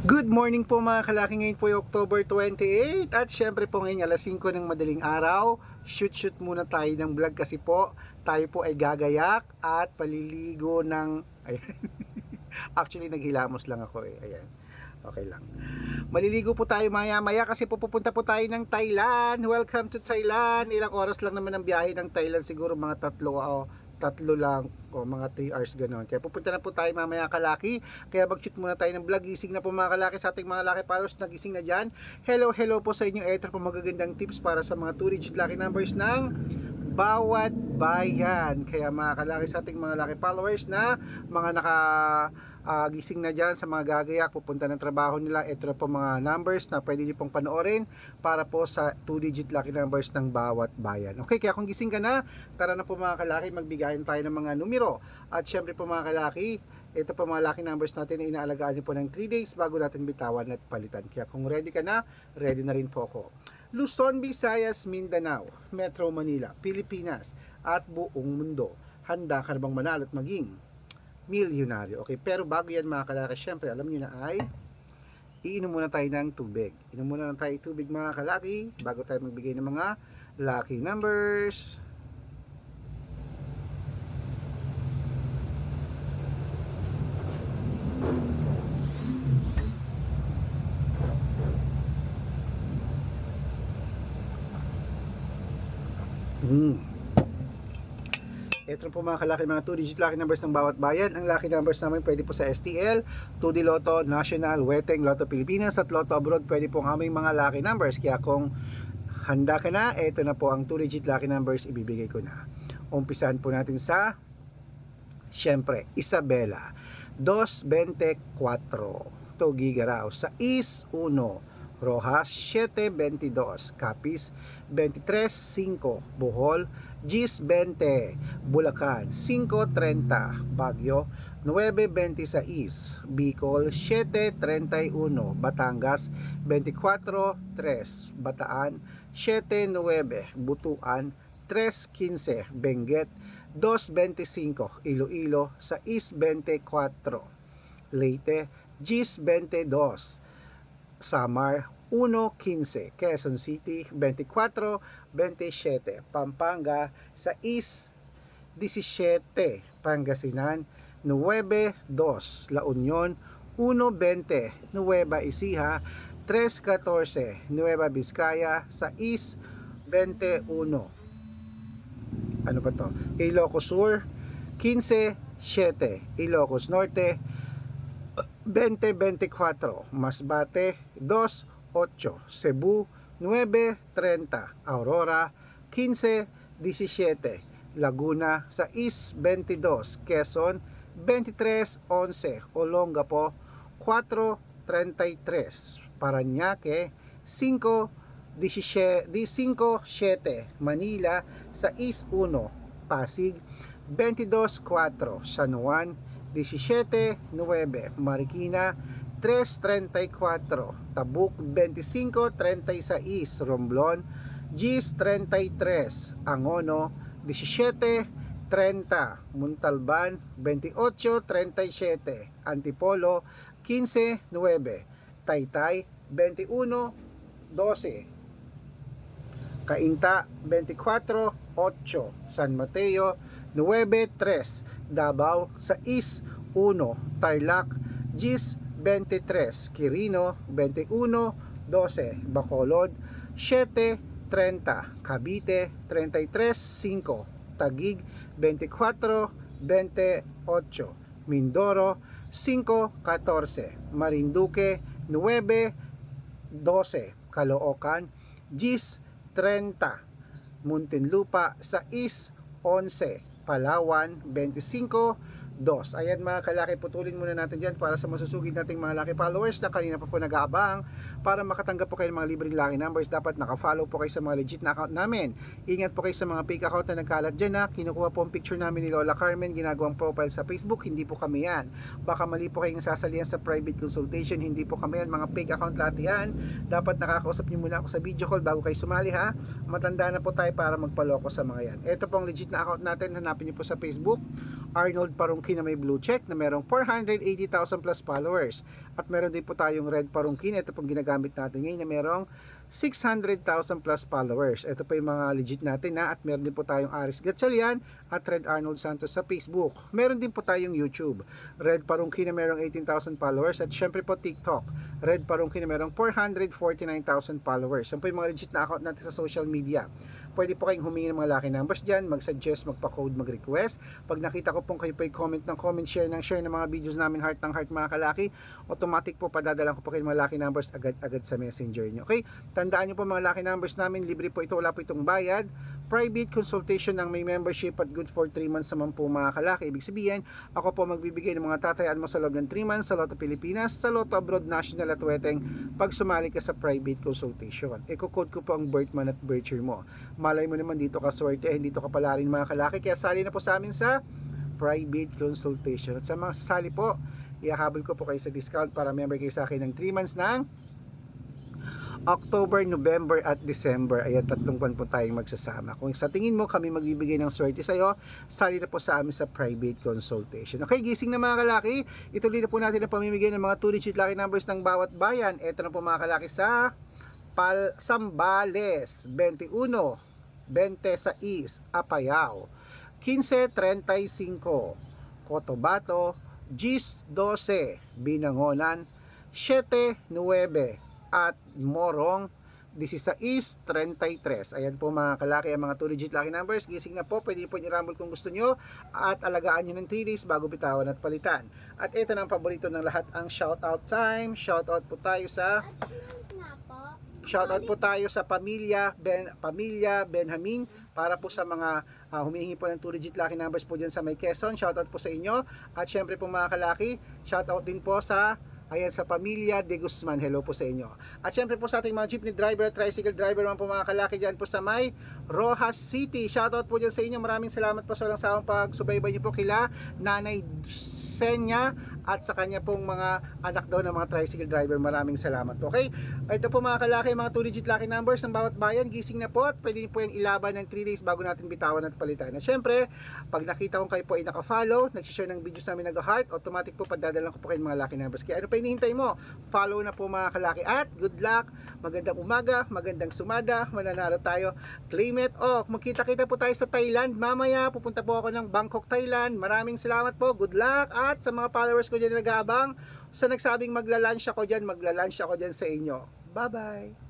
Good morning po mga kalaki, ngayon po ay October 28 at syempre po ngayon alas 5 ng madaling araw. Shoot muna tayo ng vlog kasi po tayo po ay gagayak at paliligo ng ayan. Actually naghilamos lang ako ayan. Okay lang. Maliligo po tayo maya kasi po pupunta po tayo ng Thailand. Welcome to Thailand. Ilang oras lang naman ang biyahe ng Thailand, siguro mga tatlo lang o mga 3 hours ganoon. Kaya pupunta na po tayo mamaya kalaki. Kaya mag-shoot muna tayo ng vlog. Gising na po mga kalaki sa ating mga laki followers, nagising na dyan. Hello po sa inyo. Ito po magagandang tips para sa mga 2-digit lucky numbers ng bawat bayan. Kaya mga kalaki sa ating mga laki followers na mga gising na dyan sa mga gagayak, pupunta ng trabaho nila. Ito na po mga numbers na pwede nyo pong panoorin para po sa 2-digit lucky numbers ng bawat bayan. Okay, kaya kung gising ka na, tara na po mga kalaki, magbigayin tayo ng mga numero. At syempre po mga kalaki, ito po mga lucky numbers natin na inaalagaan nyo po ng 3 days bago natin bitawan at palitan. Kaya kung ready ka na, ready na rin po ako. Luzon, Visayas, Mindanao, Metro Manila, Pilipinas at buong mundo. Handa ka na bang manalo at maging milyonaryo? Okay, pero bago yan mga kalaki, syempre alam nyo na ay iinom muna tayo ng tubig. Inom muna tayo tubig mga kalaki bago tayo magbigay ng mga lucky numbers. Ito po mga kalaki, mga 2-digit lucky numbers ng bawat bayan. Ang lucky numbers namin pwede po sa STL, 2D Lotto, National, Weteng, Lotto Pilipinas at Lotto Abroad. Pwede po ang aming mga lucky numbers. Kaya kung handa ka na, ito na po ang 2-digit lucky numbers, ibibigay ko na. Umpisahan po natin sa, syempre, Isabela, 224, Tugigaraw, 6-1, Rojas, 7-22, Capiz, 23-5, Bohol, Gis 20, Bulacan, 5-30, Baguio, 9-26, Bicol, 7-31, Batangas, 24-3, Bataan, 7-9, Butuan, 3-15, Benguet, 2-25, Iloilo, 6-24, Leyte, Gis 22, Samar, 1-15, Quezon City, 24-27, Pampanga, 6-17, Pangasinan, 9-2, La Union, 1-20, Nueva Ecija, 3-14, Nueva Vizcaya, 6-21, ano ba to? Ilocos Sur, 15-7, Ilocos Norte, 20-24, Masbate, 2-8, Cebu, 9-30, Aurora, 15-17, Laguna, 6-22, Quezon, 23-11, Olongapo, 4-33, Parañaque, 5-7, Manila, 6-1, Pasig, 22-4, San Juan, 17-9, Marikina, 3-34, Tabuk, 25-36, Romblon, Gis 33, Angono, 17-30, Montalban, 28-37, Antipolo, 15-9, Taytay, 21-12, Cainta, 24-8, San Mateo, 9-3, Davao, 6-1, Tarlac, Gis 23, Quirino, 21-12, Bacolod, 7-30, Cavite, 33-5, Taguig, 24-28, Mindoro, 5-14, Marinduque, 9-12, Caloocan, Gis 30, Muntinlupa, 6-11, Palawan, 25-2. Ayan mga kalaki, putulin muna natin dyan para sa masusugid nating mga lucky followers na kanina pa po nag-aabang. Para makatanggap po kayo ng mga libreng lucky numbers, dapat naka-follow po kayo sa mga legit na account namin. Ingat po kayo sa mga fake account na nagkalat dyan na kinukuha po ang picture namin ni Lola Carmen, ginagawang profile sa Facebook. Hindi po kami yan. Baka mali po kayong sasalihan sa private consultation. Hindi po kami yan, mga fake account lahat yan. Dapat nakakausap nyo muna ako sa video call bago kayo sumali ha. Matanda na po tayo para magpaloko sa mga yan. Ito po ang legit na account natin, hanapin nyo po sa Facebook Arnold Parungkin na may blue check na merong 480,000 plus followers. At meron din po tayong Red Parungkin, ito pong ginagamit natin ngayon na merong 600,000 plus followers. Ito po yung mga legit natin na, at meron din po tayong Aris Gatchalian at Red Arnold Santos sa Facebook. Meron din po tayong YouTube, Red Parungkin na merong 18,000 followers, at syempre po TikTok, Red Parungkin na merong 449,000 followers. Yan po yung mga legit na account natin sa social media. Pwede po kayong humingi ng mga lucky numbers dyan, mag-suggest, magpa-code, mag-request. Pag nakita ko pong kayo po comment ng comment, share ng mga videos namin, heart ng heart mga kalaki, automatic po padadalan ko po kayo mga lucky numbers agad-agad sa messenger nyo. Okay? Tandaan nyo po mga lucky numbers namin, libre po ito, wala po itong bayad. Private consultation ng may membership at good for 3 months naman po mga kalaki. Ibig sabihin, ako po magbibigay ng mga tatayaan mo sa loob ng 3 months sa Lotto Pilipinas, sa Lotto Abroad National at Weteng pag sumali ka sa private consultation. Iko-code ko po ang birth month at birth year mo. Malay mo naman dito ka swerte, hindi to kapala rin mga kalaki. Kaya sali na po sa amin sa private consultation. At sa mga sasali po, ihahabol ko po kayo sa discount para member kayo sa akin ng 3 months ng October, November at December. Ayan, 3 buwan po tayong magsasama. Kung sa tingin mo kami magbibigay ng swerte sa'yo, sali na po sa amin sa private consultation. Okay, gising na mga kalaki. Ituloy na po natin ang pamimigay ng mga 2-digit lucky numbers ng bawat bayan. Ito na po mga kalaki sa Sambales, 21, 26, Apayao, 15-35, Cotabato, 10-12, Binangonan, 7-9, at Morong 16-33. Ayan po mga kalaki ang mga 2-digit lucky numbers. Gising na po, pwede po nyo-rumble kung gusto nyo, at alagaan nyo ng 3 days bago bitawan at palitan. At ito na ang paborito ng lahat, ang shoutout time. Shoutout po tayo sa pamilya Benjamin, para po sa mga humihingi po ng 2-digit lucky numbers po dyan sa may Quezon. Shoutout po sa inyo. At syempre po mga kalaki, shoutout din po sa sa pamilya de Guzman. Hello po sa inyo. At syempre po sa ating mga jeepney driver at tricycle driver naman po mga kalaki dyan po sa may Rojas City. Shoutout po dyan sa inyo. Maraming salamat po sa walang sawang pagsubaybay niyo po kila Nanay Senya at sa kanya pong mga anak daw ng mga tricycle driver. Maraming salamat po. Okay? Ito po mga kalaki, mga 2-digit lucky numbers ng bawat bayan. Gising na po at pwede po yung ilaban ng 3 days bago natin bitawan at palitan. At syempre, pag nakita kong kayo po ay naka-follow, nag-share ng videos namin nag-heart, automatic po padadalan ko po kayo mga lucky numbers. Kaya ano pa hinihintay mo? Follow na po mga kalaki, at good luck, magandang umaga, magandang sumada, mananalo tayo. Claim it. Magkita-kita po tayo sa Thailand mamaya. Pupunta po ako ng Bangkok, Thailand. Maraming salamat po, good luck. At sa mga followers ko dyan na nag-aabang, sa nagsabing magla-lunch ako dyan sa inyo. Bye bye.